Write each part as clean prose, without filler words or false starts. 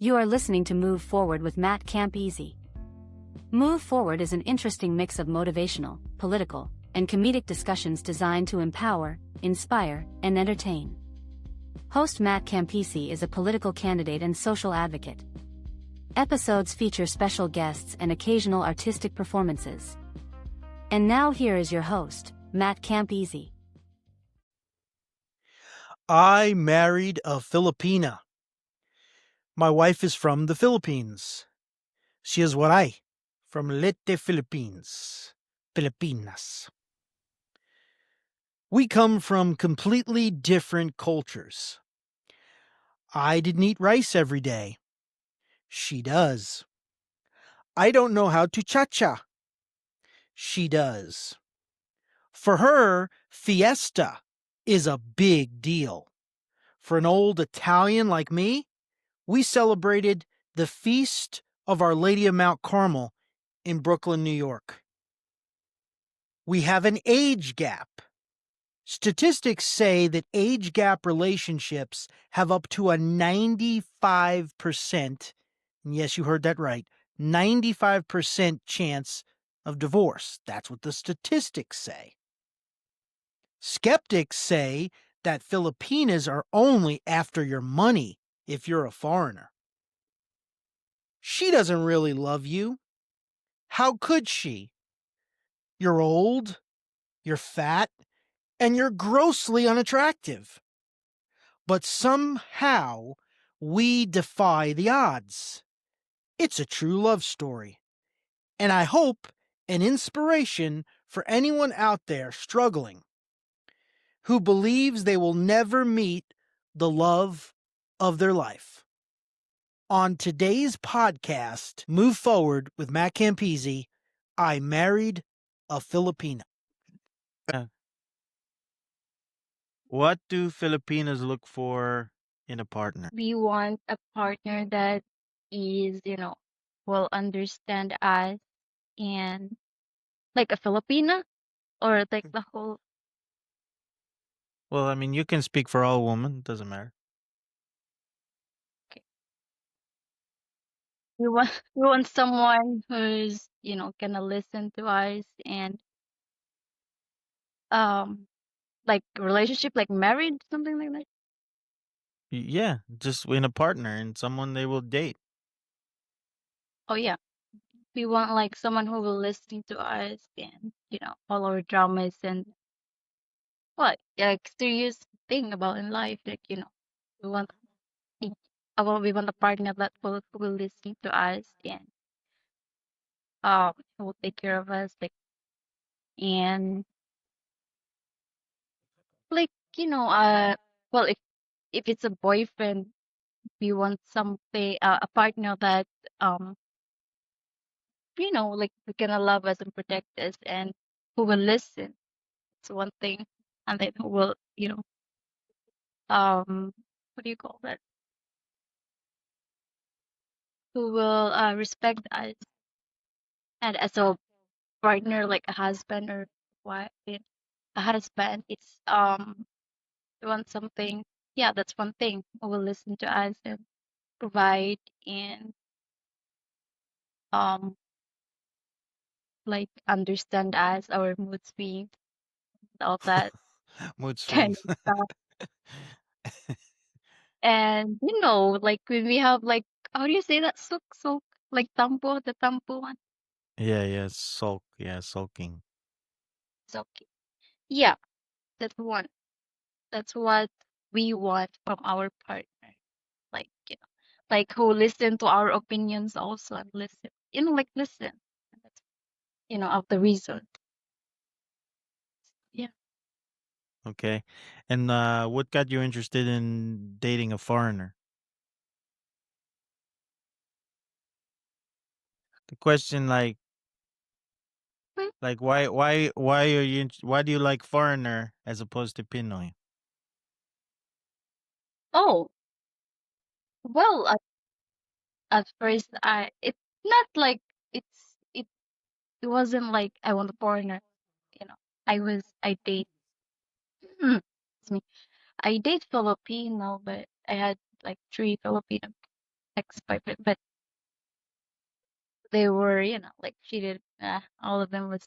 You are listening to Move Forward with Matt Campisi. Move Forward is an interesting mix of motivational, political, and comedic discussions designed to empower, inspire, and entertain. Host Matt Campisi is a political candidate and social advocate. Episodes feature special guests and occasional artistic performances. And now here is your host, Matt Campisi. I married a Filipina. My wife is from the Philippines. She is what I, from Leyte, Philippines. Filipinas. We come from completely different cultures. I didn't eat rice every day. She does. I don't know how to cha-cha. She does. For her, fiesta is a big deal. For an old Italian like me, we celebrated the Feast of Our Lady of Mount Carmel in Brooklyn, New York. We have an age gap. Statistics say that age gap relationships have up to a 95%, and yes, you heard that right, 95% chance of divorce. That's what the statistics say. Skeptics say that Filipinas are only after your money if you're a foreigner. She doesn't really love you. How could she? You're old, you're fat, and you're grossly unattractive. But somehow we defy the odds. It's a true love story. And I hope an inspiration for anyone out there struggling who believes they will never meet the love of their life. On today's podcast, Move Forward with Matt Campisi, I married a Filipina. What do Filipinos look for in a partner? We want a partner that is, will understand us and like a Filipina or like the whole. Well, I mean, you can speak for all women, doesn't matter. Okay. We want we want someone who's gonna listen to us and like relationship like married something like that. Yeah, just in a partner and someone they will date. Oh yeah, we want like someone who will listen to us and all our dramas and what like serious thing about in life like we want e- we want a partner that will listen to us and who will take care of us like and like well if it's a boyfriend we want something a partner that um like who gonna love us and protect us and who will listen. It's one thing, and then who will what do you call that, who will respect us and as a partner like a husband or wife, a husband. It's we want something. Yeah, that's one thing. Who will listen to us and provide and um like understand us, our mood swings, all that Mood kind swings. of stuff. And like when we have like how do you say that soak like the tampo one. Yeah, sulking. It's okay. Yeah, that's one. That's what we want from our partner. Like like who listen to our opinions also and listen. Like listen. And that's of the reason. Yeah. Okay. And what got you interested in dating a foreigner? The question Hmm. like why are you why do you like foreigner as opposed to Pinoy? Oh, well, at first it's not like it it wasn't like I want a foreigner, you know. I date excuse me. I date Filipino, but I had like three Filipino. ex-boyfriend, but they were, like cheated. All of them was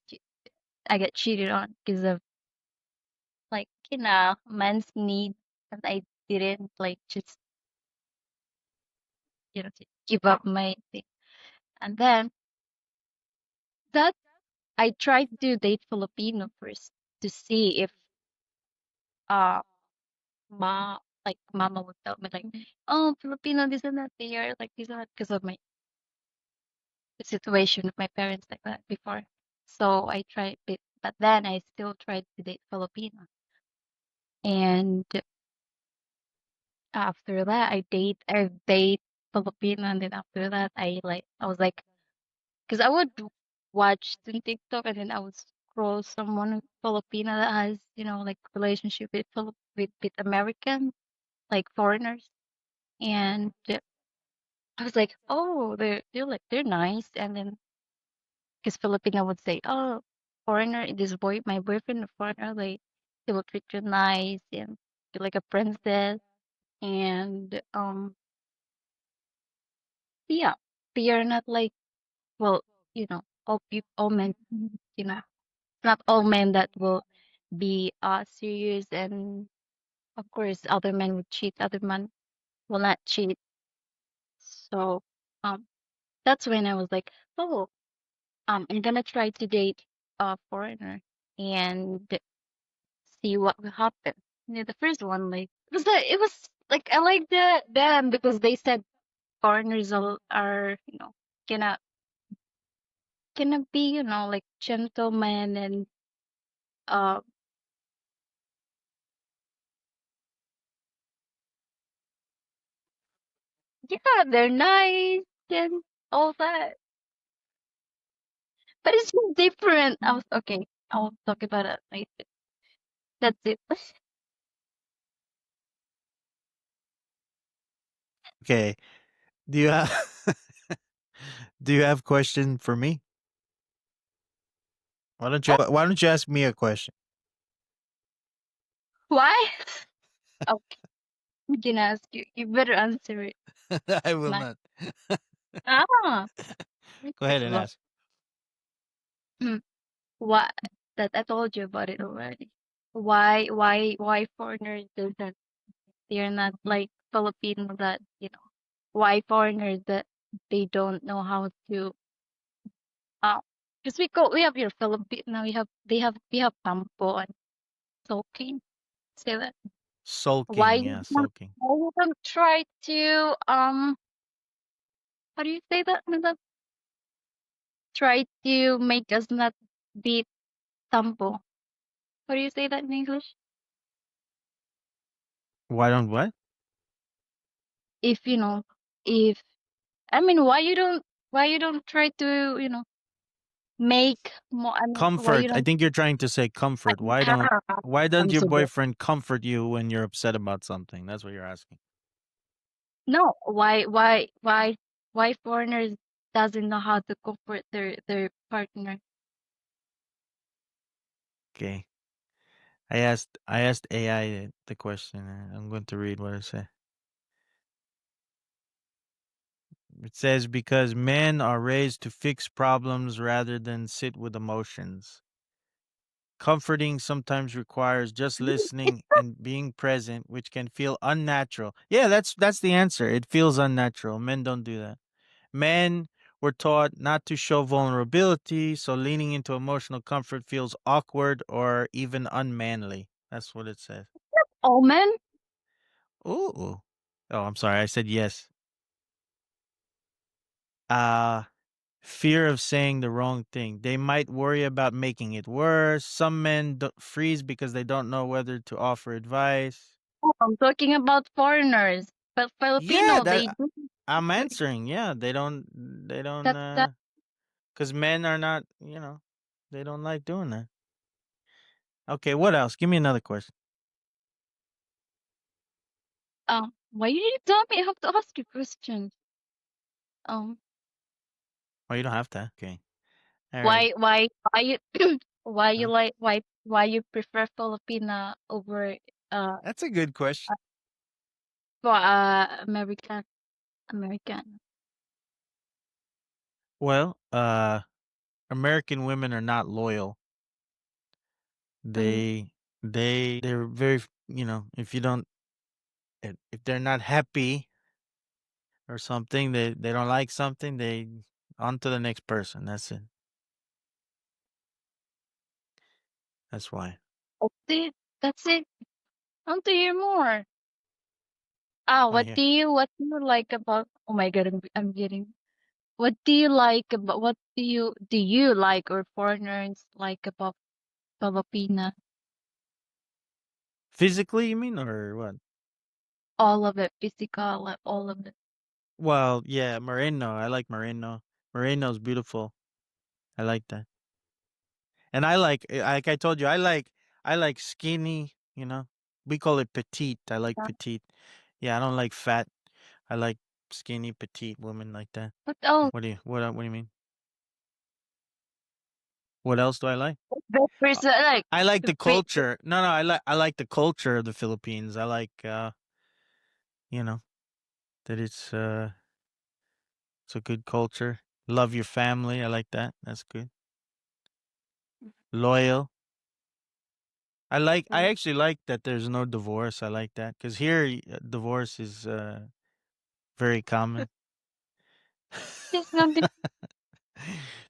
I get cheated on because of like men's need, and I didn't like just to give up my thing. And then that I tried to date Filipino first to see if uh ma mama would tell me like, oh, Filipino this and that, they are like this and that because of my situation with my parents like that before. So I tried it, but then I still tried to date Filipino. And after that I date Filipino, and then after that I was like, because I would watch in TikTok, and then I would scroll someone Filipino that has, like relationship with with American, like foreigners. And I was like, oh, they're nice. And then because Filipino would say, oh, foreigner, my boyfriend, a foreigner, like he will treat you nice and you're like a princess. And yeah, they are not like, well, all men, not all men that will be serious. And of course other men would cheat, other men will not cheat. So um that's when I was like, oh, I'm gonna try to date a foreigner and see what will happen. The first one, like, it was like I like them because they said foreigners are cannot cannot be like gentlemen, and uh yeah, they're nice and all that. But it's just different. I was okay. I'll talk about it later. That's it. Okay. Do you have do you have question for me? Why don't you ask me a question? Why? Okay, I'm gonna ask you. You better answer it, I will Matt. not. Ah, Go ahead and well, ask. what that I told you about it already. Why foreigners doesn't they're not like Filipino that why foreigners that they don't know how to because we have your Filipino, we have tampo and soaking. Say that. Why Sulking, you yeah, don't sulking. why you don't try to how do you say that? Try to make us not be tampo. How do you say that in English? Why don't what? If if I mean, why you don't try to make more? I mean, why you Comfort. I don't? think you're trying to say comfort. Why I'm doesn't your so good. boyfriend comfort you when you're upset about something? That's what you're asking. No, why foreigners doesn't know how to comfort their partner? Okay. I asked AI the question. I'm going to read what it said. It says because men are raised to fix problems rather than sit with emotions. Comforting sometimes requires just listening and being present, which can feel unnatural. Yeah, that's the answer. It feels unnatural. Men don't do that. Men were taught not to show vulnerability, so leaning into emotional comfort feels awkward or even unmanly. That's what it says. All men? Ooh. Oh, I'm sorry. I said yes. Uh Fear of saying the wrong thing. They might worry about making it worse. Some men freeze because they don't know whether to offer advice. Oh, I'm talking about foreigners, but Yeah, Filipino they that do. I'm answering. Yeah, they don't That cuz men are not, they don't like doing that. Okay, what else? Give me another question. why you didn't tell me I have to ask you questions? Um, Oh, you don't have to. Okay. All right. why you why you Huh? like why you prefer Filipina over uh That's a good question. for American? American. Well, American women are not loyal. Mm. They're very, if you don't, if they're not happy or something, they don't like something, they on to the next person. That's it. That's why. That's it. That's it. I want to hear more. Ah, Oh yeah. what do you like about? Oh my God, I'm getting. What do you like about? What do you like or foreigners like about Filipina? Physically, you mean, or what? All of it, physical, like all of it. Well, yeah, Moreno. I like Moreno. Moreno's beautiful. I like that. And like I told you, I like skinny, We call it petite. I like Yeah. petite. Yeah, I don't like fat. I like skinny, petite women like that. But oh, What do you mean? What else do I like? the Uh, person like I like the the culture. No, no, I like the culture of the Philippines. I like you know, that it's a good culture. Love your family. I like that. That's good. Loyal. I actually like that there's no divorce. I like that cuz here divorce is very common. There's nothing.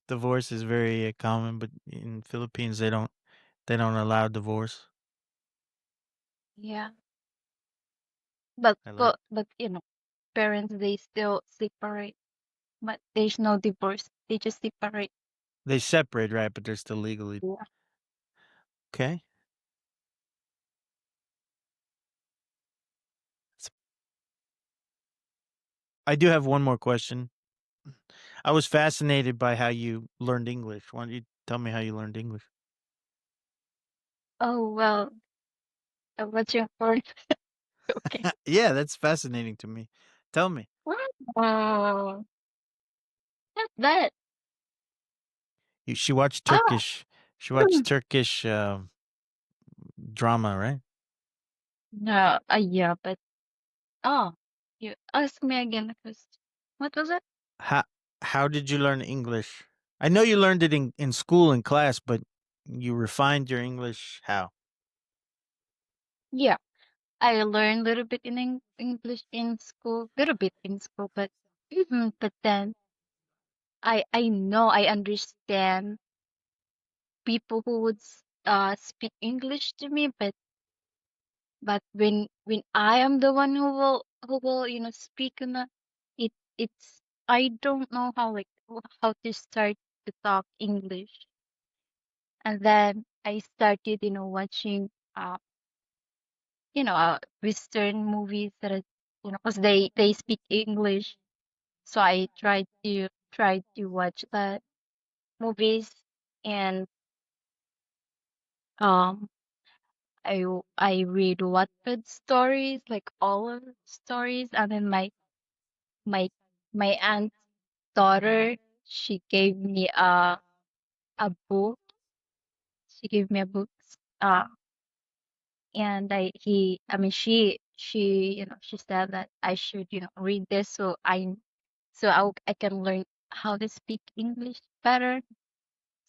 Divorce is very common, but in Philippines they don't allow divorce. Yeah, I like but parents they still separate, but there's no divorce. They just separate. they separate, right, but they're still legally Yeah. okay. S- I do have one more question. I was fascinated by how you learned English. Why don't you tell me how you learned English? Oh well, what's your point? Okay. Yeah, that's fascinating to me. Tell me. What? Oh, not that. She watched Ah, Turkish. She watched Turkish drama, right? no. Yeah, but oh, you ask me again the question. What was it? How how did you learn English? I know you learned it in school in class, but you refined your English how? Yeah, I learned a little bit in English in school, little bit in school, but but then I know I understand people who would speak English to me, but when I am the one who will speak on it's I don't know how like how to start to talk English, and then I started watching Western movies that are, because they speak English, so I tried to watch that movies, and um I read Wattpad stories, like all of the stories, and then my my aunt's daughter, she gave me a book. She gave me a book, uh, and she said that I should read this so I can learn how to speak English better.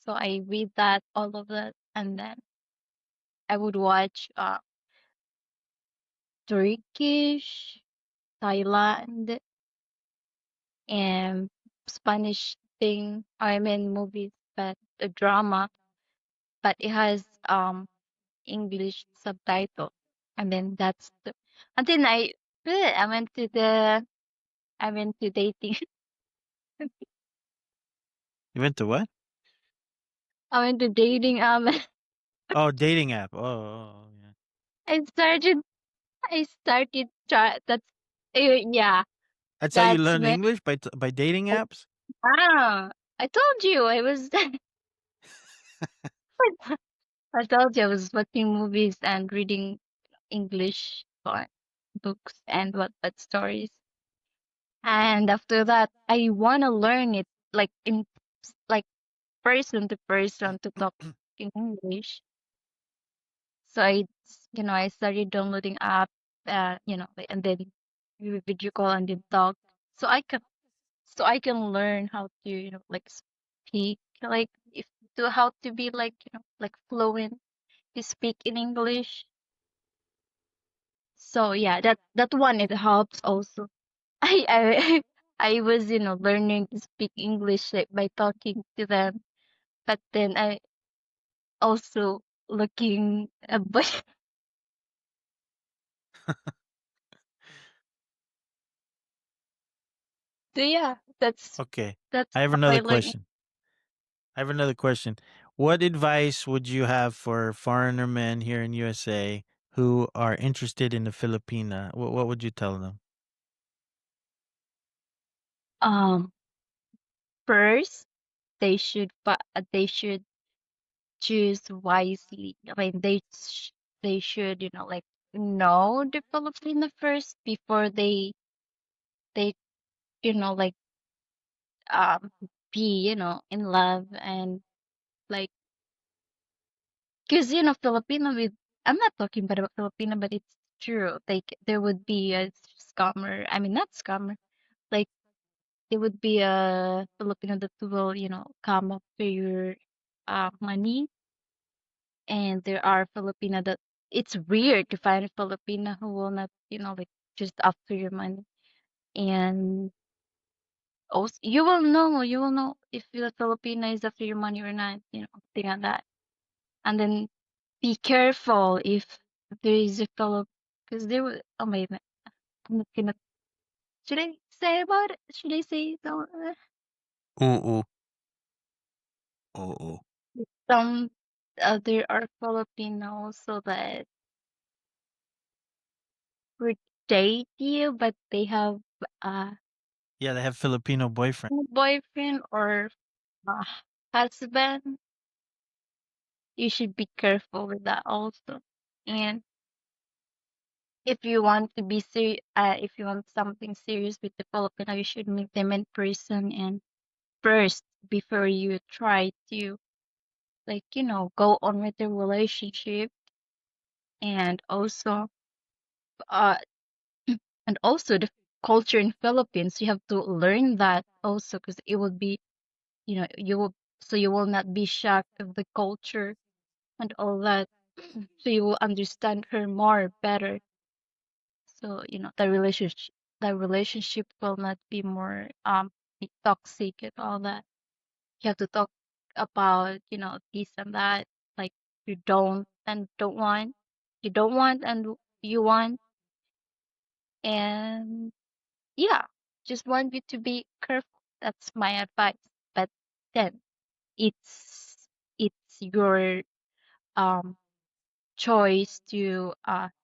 So I read that all of that, and then I would watch Turkish, Thailand, and Spanish movies, but the drama, but it has English subtitle, and then and then I went to dating. You went to what? I went to dating. Oh, dating app. Oh, yeah. I started I started try that's yeah, That's how you that's learn when English by dating apps. ah I told you I was I told you I was watching movies and reading English books and what stories. And after that, I wanna learn it like person to person to talk in English. So I started downloading app, and then we video call and then talk. so I can learn how to, like speak, like if to how to be like, like fluent to speak in English. So yeah, that one it helps also. I I was, learning to speak English like by talking to them, but then I also looking a boy. So yeah, Okay. that's I have how I another learn. question. I have another question. What advice would you have for foreigner men here in USA who are interested in the Filipina? What would you tell them? Um, first they should choose wisely. I mean, they should, like know the Filipino first before they like um be in love and like because Filipino with I'm not talking bad about Filipino, but it's true. Like there would be a scammer. I mean, not scammer. Like there would be a Filipino that will come after your money, and there are Filipino that it's weird to find a Filipino who will not like just after your money. And also you will know if the Filipino is after your money or not, thing like that. And then be careful if there is a fellow, because there was, oh my god, I'm not gonna, should I say about it? Should I say so? Oo. Oo. Some there are Filipinos so that would date you, but they have a Yeah, they have Filipino boyfriend. boyfriend or a husband. You should be careful with that also. And if you want to be serious, if you want something serious with the Filipino, you should meet them in person and first before you try to like go on with the relationship. And also uh and also the culture in Philippines, you have to learn that also because it will be you will, so you will not be shocked of the culture and all that. So you will understand her more better, so the relationship will not be more be toxic and all that. You have to talk about this and that, like you don't want, you don't want and you want. And yeah, just want you to be careful. That's my advice. But then it's your um choice to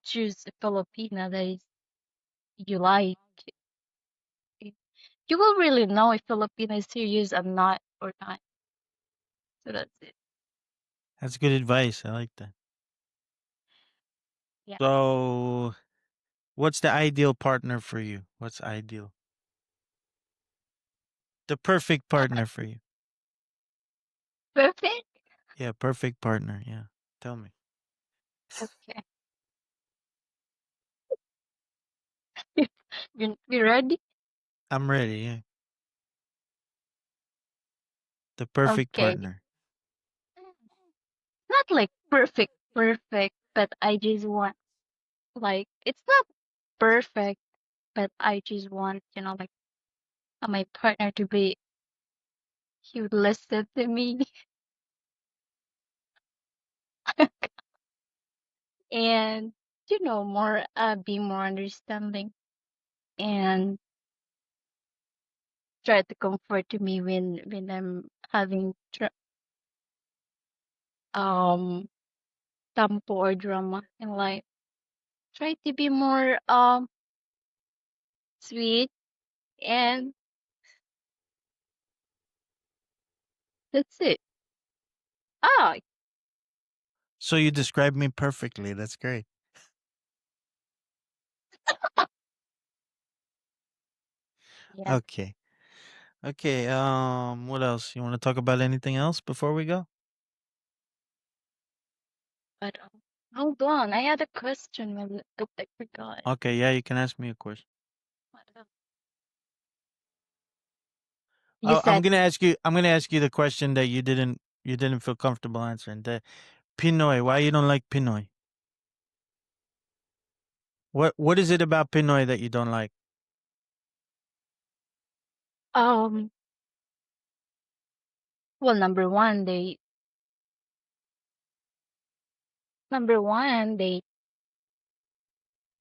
choose a Filipina that is you like. You will really know if Filipina is serious or not or not. So that's it. That's good advice. I like that. Yeah. So, what's the ideal partner for you? What's ideal? The perfect partner for you. Perfect. Yeah, perfect partner. Yeah. Tell me. Okay. You ready? I'm ready. Yeah. The perfect Okay. partner. Not like perfect, but I just want, like, it's not perfect, but I just want, like my partner to be, he would listen to me and, more, be more understanding and try to comfort me when I'm having um tampo or drama in life. Try to be more sweet, and that's it. Ah, So you described me perfectly. That's great. yeah. Okay. Okay. What else? You want to talk about anything else before we go? But hold on, I had a question. I forgot. Okay. Yeah, you can ask me a question. What else? You I'm said, gonna ask you. I'm gonna ask you the question that you didn't feel comfortable answering. The Pinoy. Why you don't like Pinoy? What is it about Pinoy that you don't like? um, well, number one, they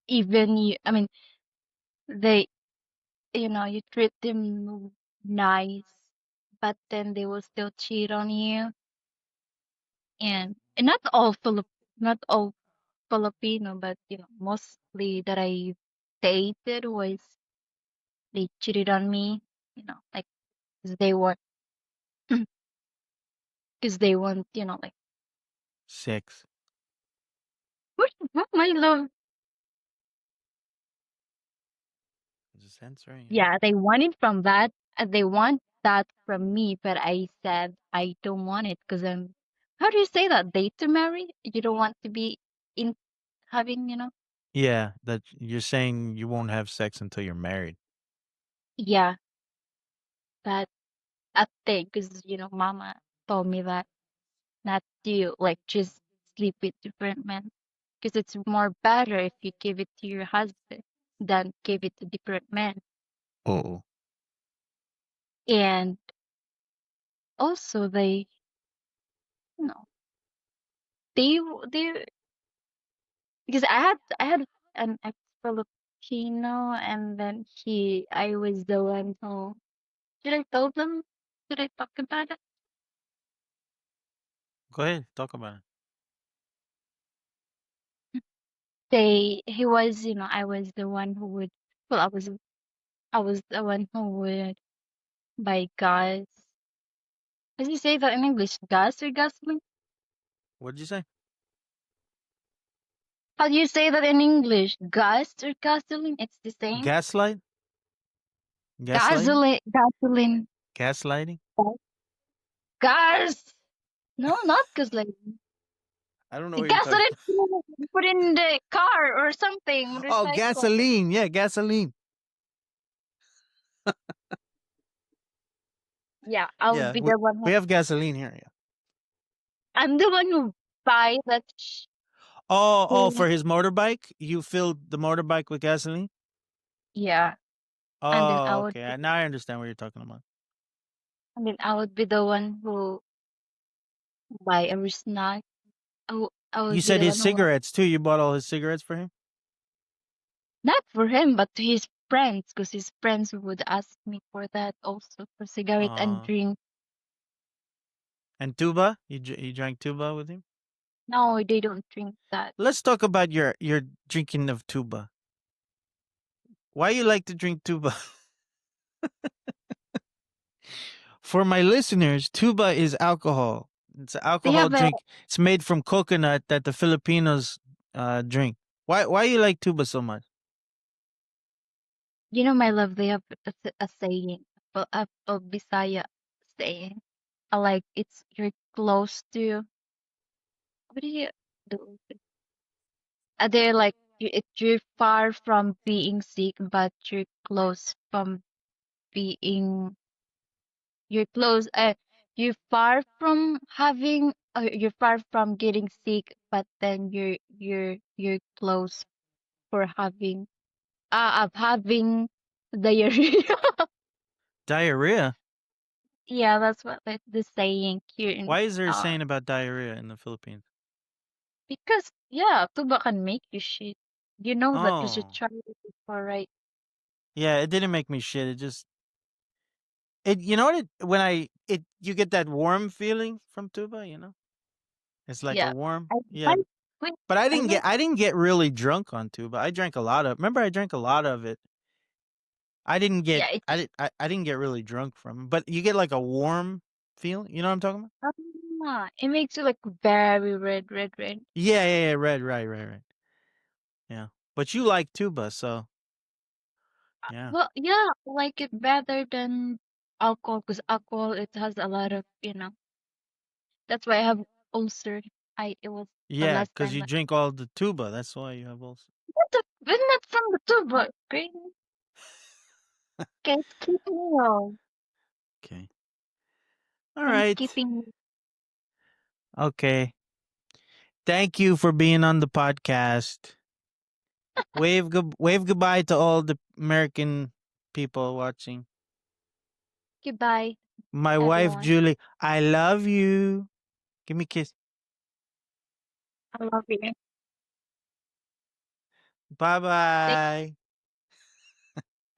even you, I mean, they, you treat them nice, but then they will still cheat on you. And not all Filipino, but mostly that I dated was they cheated on me, like 'cause they want, because they want, like, Sex. what my love? There's a sense, right? Yeah. Yeah, they want it from that. They want that from me, but I said I don't want it because I'm. How do you say that? Date to marry? You don't want to be in having, Yeah. That you're saying you won't have sex until you're married. yeah, that a thing. Because Mama told me that not to like just sleep with different men, because it's more better if you give it to your husband than give it to different men. Oh. And also you know, they because I had an ex Filipino, and then I was the one who should I tell them? Should I talk about it? Go ahead. Talk about it. He was, I was the one who would, well, I was the one who would buy gas. How do you say that in English? Gas or gasoline? What did you say? How do you say that in English? Gas or gasoline? It's the same. Gaslight. Gaslighting. Gasoline. Gaslighting. Gas. No, not gasoline. I don't know The what you're gas talking. that you put in the car or something, Oh, motorcycle. gasoline. Yeah, gasoline. Yeah, I would Yeah, be we, the one we who. have gasoline here. Yeah. I'm the one who buy that. Oh, Thing. for his motorbike, you filled the motorbike with gasoline. Yeah, and then I Oh, would, okay. Now I understand what you're talking about. be the one who buy every snack. I You would be said the his one who cigarettes too. You bought all his cigarettes for him. not for him, but to his friends, because his friends would ask me for that also for cigarette and Uh, drink. and tuba. You drank tuba with him. No, they don't drink that. Let's talk about your drinking of tuba. Why you like to drink tuba? For my listeners, tuba is alcohol. It's an They alcohol have a, drink. It's made from coconut that the Filipinos drink. Why you like tuba so much? my love. They have a saying, a Bisaya saying. I like you're close to. What do you do? They're like you're far from being sick, but being you're close. You're far from having. You're far from getting sick, but then you're close for having. Of having diarrhea. Diarrhea. Yeah, that's what the saying here in Why is there a saying about diarrhea in the Philippines? because yeah, tuba can make you shit. You know that because you Oh, tried it before, right? yeah. It didn't make me shit. It just it. You know what? When you get that warm feeling from tuba. It's like a Yeah. warm. I Yeah, like wait, but I I didn't get like I didn't get really drunk on tuba. I drank a lot of. Remember, I drank a lot of it. I didn't get yeah, it I didn't get really drunk from it, but you get like a warm feeling. You know what I'm talking about? it makes you like very red, red, red. Yeah. Red, right. Yeah, but you like tuba, so yeah. Well, yeah, I like it better than alcohol because alcohol it has a lot of, that's why I have ulcer. It was the Yeah, last because time you that drink all the tuba. That's why you have also. but not from the tube, but great. Okay, keep me on. Okay. All I'm right. keeping. Okay. Thank you for being on the podcast. Wave goodbye to all the American people watching. Goodbye, My wife everyone. Julie, I love you. Give me a kiss. I love you. Bye Thank bye.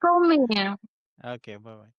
you for me. Okay, bye bye.